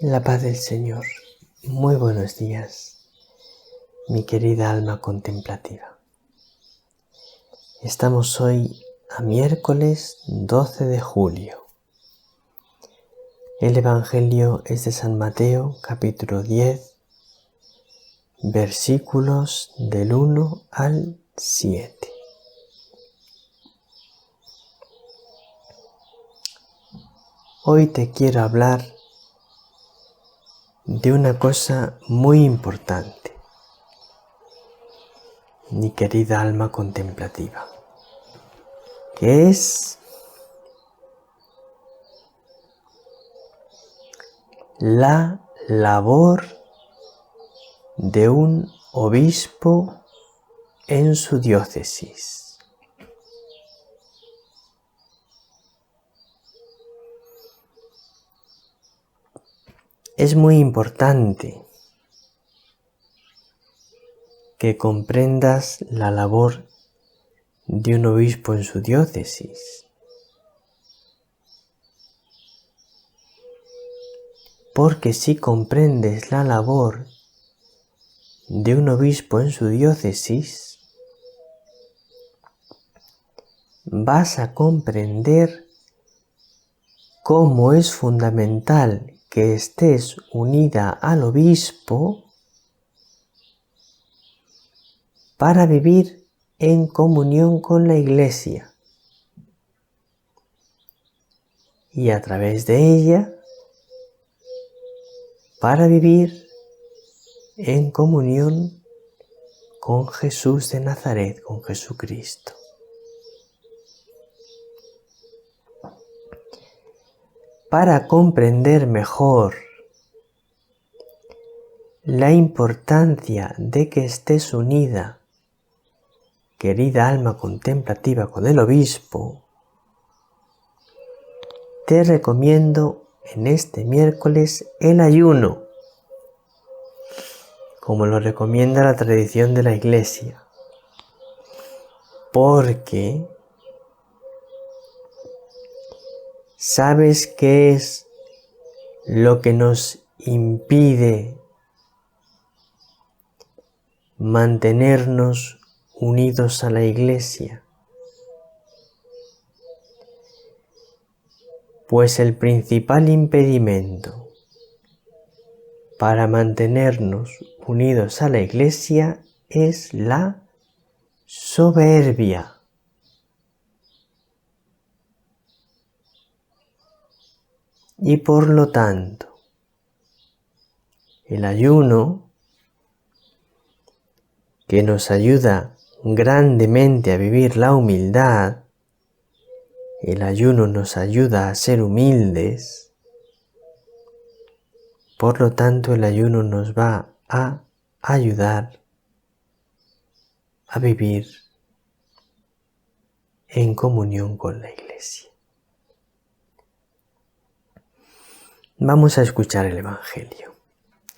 La paz del Señor. Muy buenos días, mi querida alma contemplativa. Estamos hoy a miércoles 12 de julio. El Evangelio es de San Mateo, capítulo 10, versículos del 1 al 7. Hoy te quiero hablar de una cosa muy importante, mi querida alma contemplativa, que es la labor de un obispo en su diócesis. Es muy importante que comprendas la labor de un obispo en su diócesis, porque si comprendes la labor de un obispo en su diócesis, vas a comprender cómo es fundamental que estés unida al obispo para vivir en comunión con la Iglesia y a través de ella para vivir en comunión con Jesús de Nazaret, con Jesucristo. Para comprender mejor la importancia de que estés unida, querida alma contemplativa, con el obispo, te recomiendo en este miércoles el ayuno, como lo recomienda la tradición de la Iglesia, porque ¿sabes qué es lo que nos impide mantenernos unidos a la Iglesia? Pues el principal impedimento para mantenernos unidos a la Iglesia es la soberbia. Y por lo tanto, el ayuno, que nos ayuda grandemente a vivir la humildad, el ayuno nos ayuda a ser humildes, por lo tanto el ayuno nos va a ayudar a vivir en comunión con la Iglesia. Vamos a escuchar el Evangelio,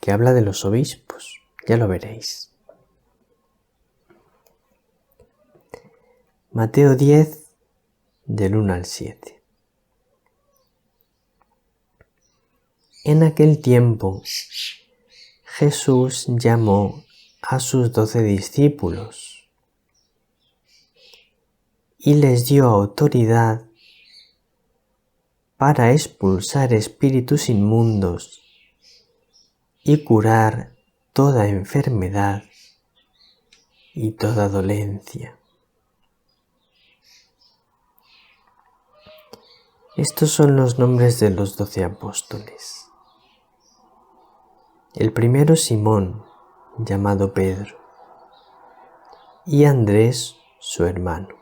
que habla de los obispos, ya lo veréis. Mateo 10, del 1 al 7. En aquel tiempo, Jesús llamó a sus 12 discípulos y les dio autoridad para expulsar espíritus inmundos y curar toda enfermedad y toda dolencia. Estos son los nombres de los 12 apóstoles. El primero, Simón, llamado Pedro, y Andrés, su hermano.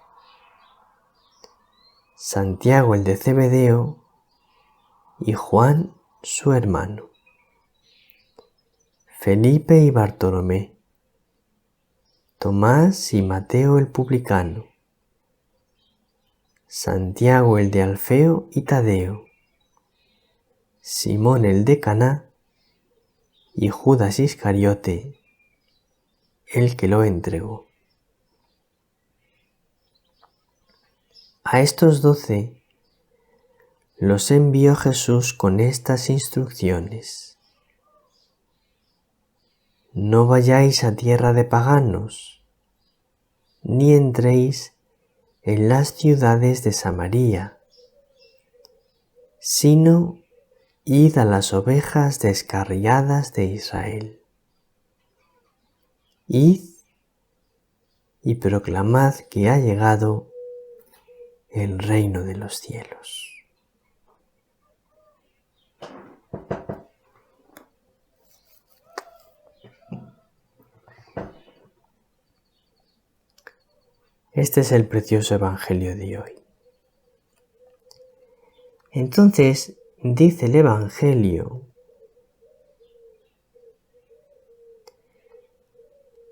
Santiago, el de Zebedeo, y Juan, su hermano. Felipe y Bartolomé. Tomás y Mateo el publicano. Santiago el de Alfeo y Tadeo. Simón el de Caná y Judas Iscariote, el que lo entregó. A estos 12 los envió Jesús con estas instrucciones: no vayáis a tierra de paganos, ni entréis en las ciudades de Samaria, sino id a las ovejas descarriadas de Israel. Id y proclamad que ha llegado el reino de los cielos. Este es el precioso Evangelio de hoy. Entonces, dice el Evangelio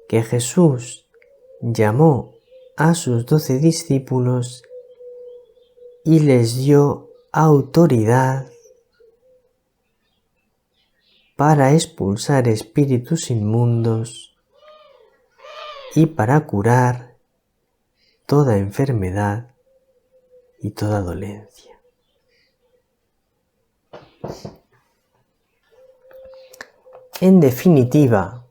que Jesús llamó a sus 12 discípulos y les dio autoridad para expulsar espíritus inmundos y para curar toda enfermedad y toda dolencia. En definitiva,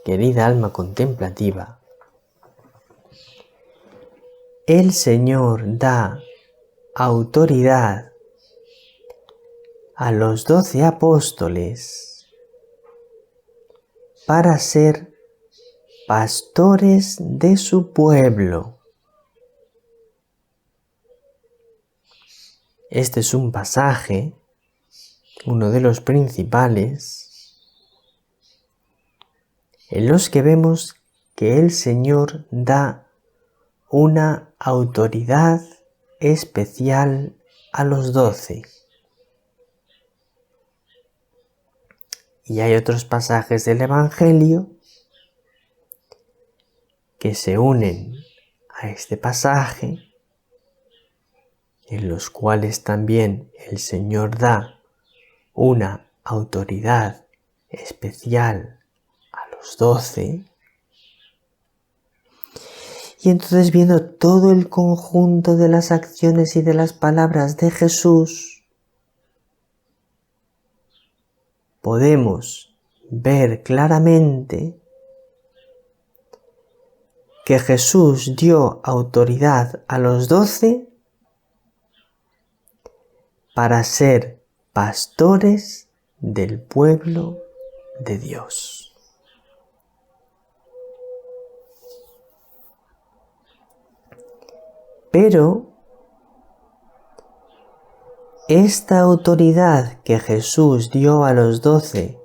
querida alma contemplativa, el Señor da autoridad a los 12 apóstoles para ser pastores de su pueblo. Este es un pasaje, uno de los principales, en los que vemos que el Señor da una autoridad especial a los 12. Y hay otros pasajes del Evangelio que se unen a este pasaje, en los cuales también el Señor da una autoridad especial a los 12. Y entonces, viendo todo el conjunto de las acciones y de las palabras de Jesús, podemos ver claramente que Jesús dio autoridad a los 12 para ser pastores del pueblo de Dios. Pero esta autoridad que Jesús dio a los 12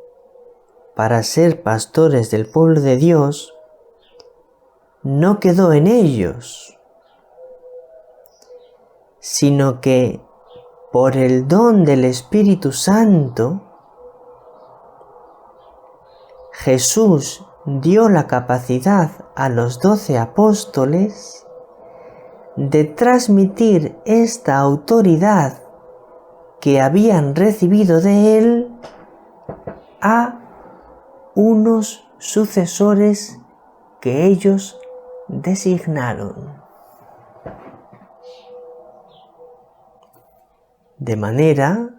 para ser pastores del pueblo de Dios no quedó en ellos, sino que por el don del Espíritu Santo, Jesús dio la capacidad a los 12 apóstoles de transmitir esta autoridad que habían recibido de Él a unos sucesores que ellos designaron. De manera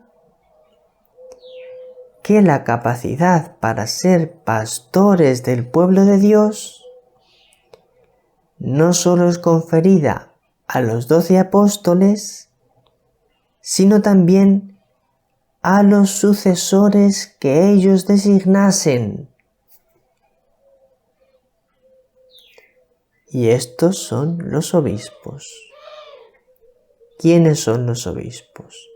que la capacidad para ser pastores del pueblo de Dios no solo es conferida a los 12 apóstoles, sino también a los sucesores que ellos designasen. Y estos son los obispos. ¿Quiénes son los obispos?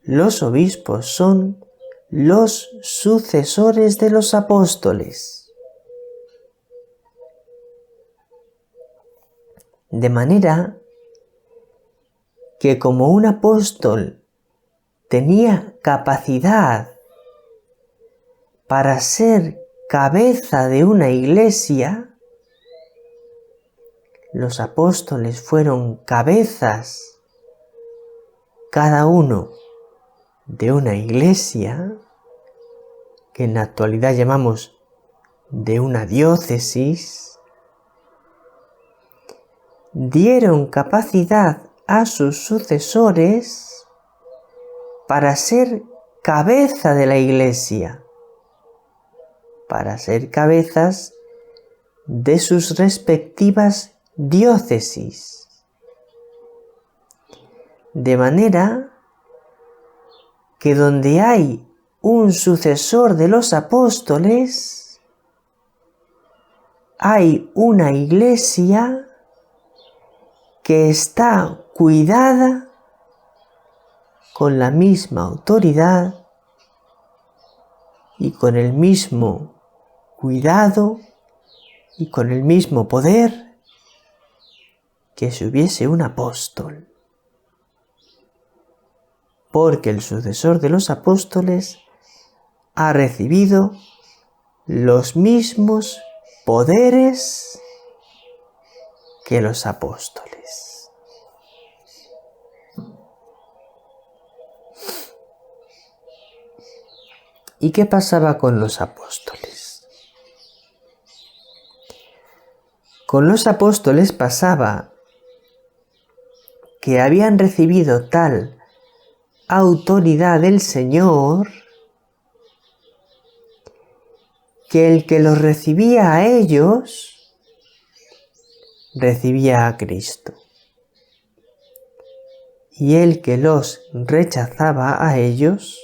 Los obispos son los sucesores de los apóstoles. De manera que como un apóstol tenía capacidad para ser cabeza de una iglesia, los apóstoles fueron cabezas, cada uno de una iglesia, que en la actualidad llamamos de una diócesis, dieron capacidad a sus sucesores para ser cabeza de la Iglesia, para ser cabezas de sus respectivas diócesis. De manera que donde hay un sucesor de los apóstoles, hay una iglesia que está cuidada con la misma autoridad y con el mismo cuidado y con el mismo poder que si hubiese un apóstol. Porque el sucesor de los apóstoles ha recibido los mismos poderes que los apóstoles. ¿Y qué pasaba con los apóstoles? Con los apóstoles pasaba que habían recibido tal autoridad del Señor que el que los recibía a ellos recibía a Cristo, y el que los rechazaba a ellos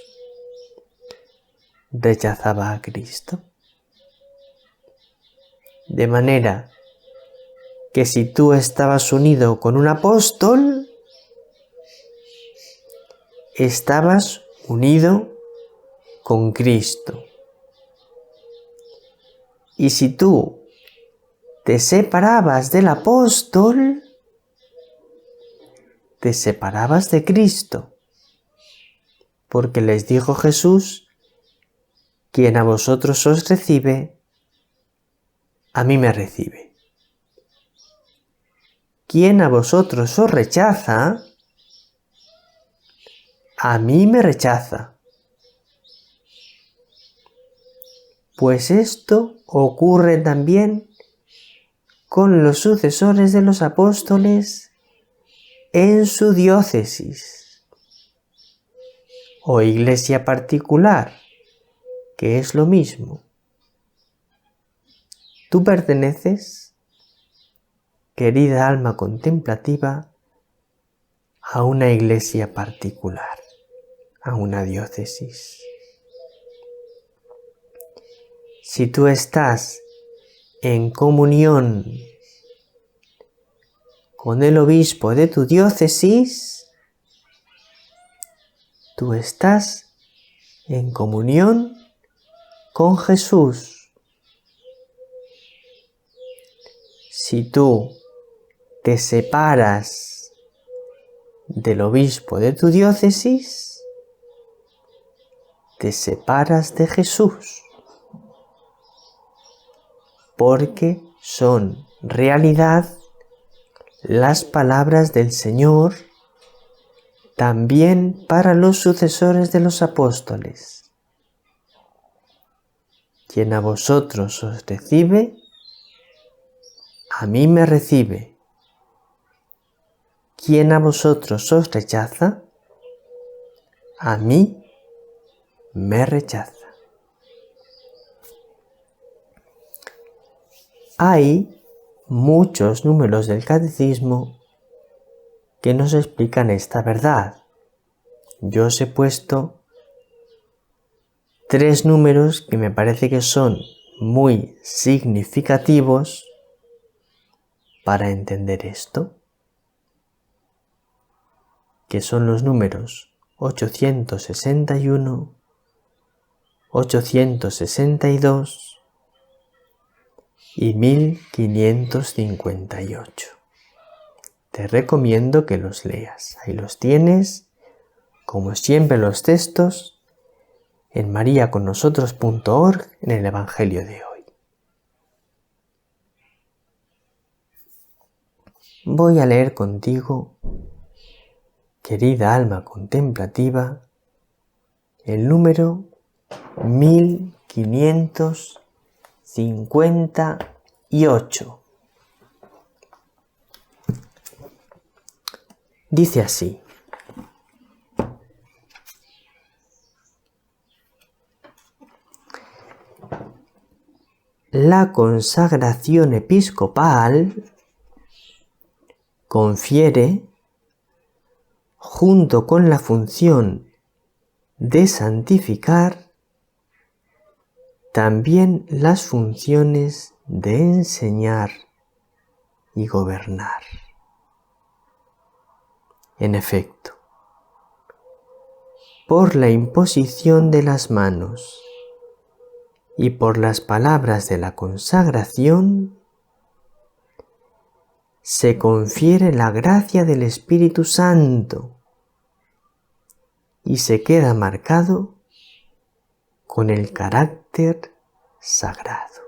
rechazaba a Cristo. De manera que si tú estabas unido con un apóstol, estabas unido con Cristo. Y si tú te separabas del apóstol, te separabas de Cristo. Porque les dijo Jesús: quien a vosotros os recibe, a mí me recibe. Quien a vosotros os rechaza, a mí me rechaza. Pues esto ocurre también con los sucesores de los apóstoles en su diócesis o iglesia particular, que es lo mismo. Tú perteneces, querida alma contemplativa, a una iglesia particular, a una diócesis. Si tú estás en comunión con el obispo de tu diócesis, tú estás en comunión con Jesús. Si tú te separas del obispo de tu diócesis, te separas de Jesús, porque son realidad las palabras del Señor también para los sucesores de los apóstoles. Quien a vosotros os recibe, a mí me recibe. Quien a vosotros os rechaza, a mí me rechaza. Hay muchos números del catecismo que nos explican esta verdad. Yo os he puesto 3 números que me parece que son muy significativos para entender esto, que son los números 861, 862 y 1558. Te recomiendo que los leas. Ahí los tienes, como siempre, los textos en mariaconnosotros.org en el Evangelio de hoy. Voy a leer contigo, querida alma contemplativa, el número 1558. Dice así: la consagración episcopal confiere, junto con la función de santificar, también las funciones de enseñar y gobernar. En efecto, por la imposición de las manos y por las palabras de la consagración, se confiere la gracia del Espíritu Santo y se queda marcado con el carácter sagrado.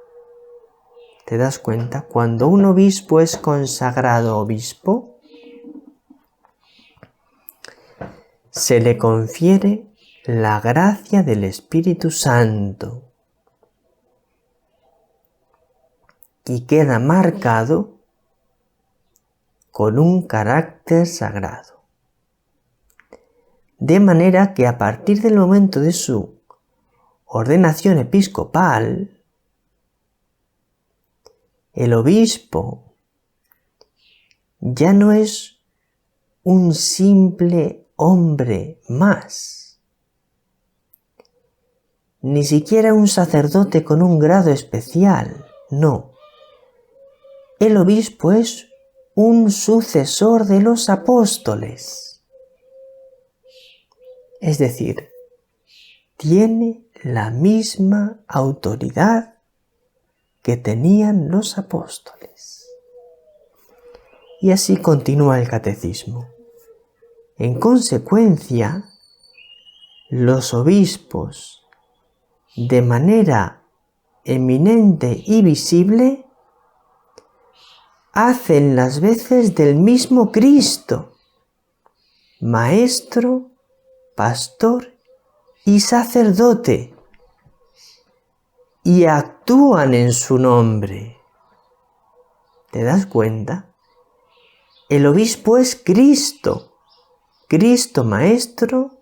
¿Te das cuenta? Cuando un obispo es consagrado obispo, se le confiere la gracia del Espíritu Santo y queda marcado con un carácter sagrado. De manera que a partir del momento de su ordenación episcopal, el obispo ya no es un simple hombre más, ni siquiera un sacerdote con un grado especial, no. El obispo es un sucesor de los apóstoles, es decir, tiene la misma autoridad que tenían los apóstoles. Y así continúa el catecismo. En consecuencia, los obispos, de manera eminente y visible, hacen las veces del mismo Cristo, maestro, pastor y sacerdote, y actúan en su nombre. ¿Te das cuenta? El obispo es Cristo, Cristo maestro,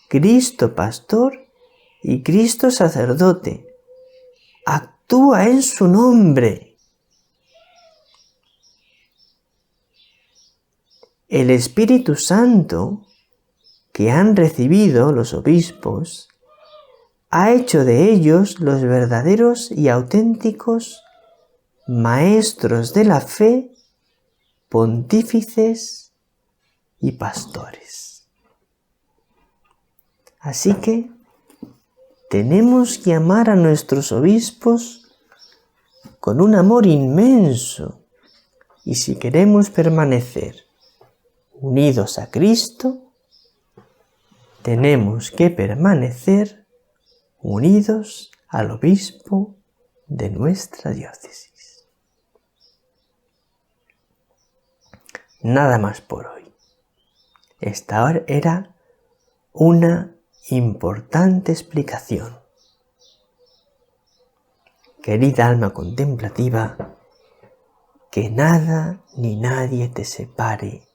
Cristo pastor y Cristo sacerdote. Actúa en su nombre. El Espíritu Santo que han recibido los obispos ha hecho de ellos los verdaderos y auténticos maestros de la fe, pontífices y pastores. Así que tenemos que amar a nuestros obispos con un amor inmenso, y si queremos permanecer unidos a Cristo, tenemos que permanecer unidos al obispo de nuestra diócesis. Nada más por hoy. Esta era una importante explicación. Querida alma contemplativa, que nada ni nadie te separe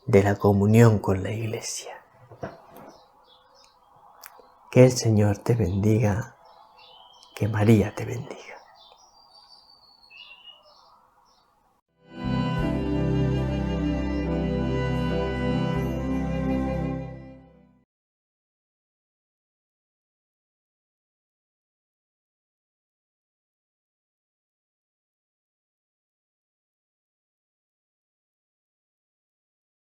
de la comunión con la Iglesia. Que el Señor te bendiga, que María te bendiga.